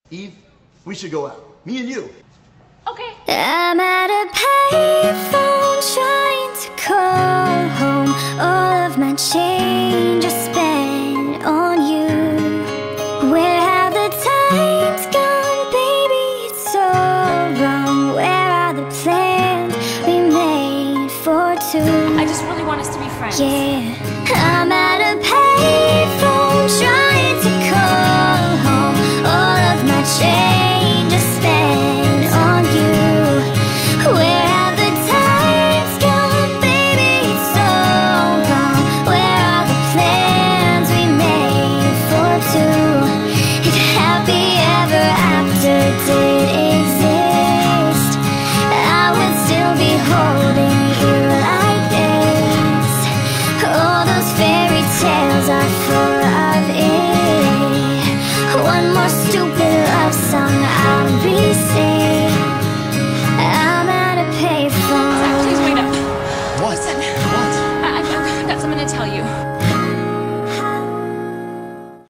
Eve, we should go out. Me and you. Okay. I'm at a payphone trying to call home. All of my change I spent on you. Where have the times gone, baby? It's so wrong. Where are the plans we made for two? I just really want us to be friends. Yeah, I'm at a payphone trying to call home. All of my change I spent on you. Where have the times gone, baby? It's so wrong. Where are the plans we made for two? If happy ever after did exist, I would still be holding you like this. All those fairy tales are full of it. One more stupid love song I'll be singing. I'm at a payphone. Please wait up. What? Listen, What? I've got something to tell you.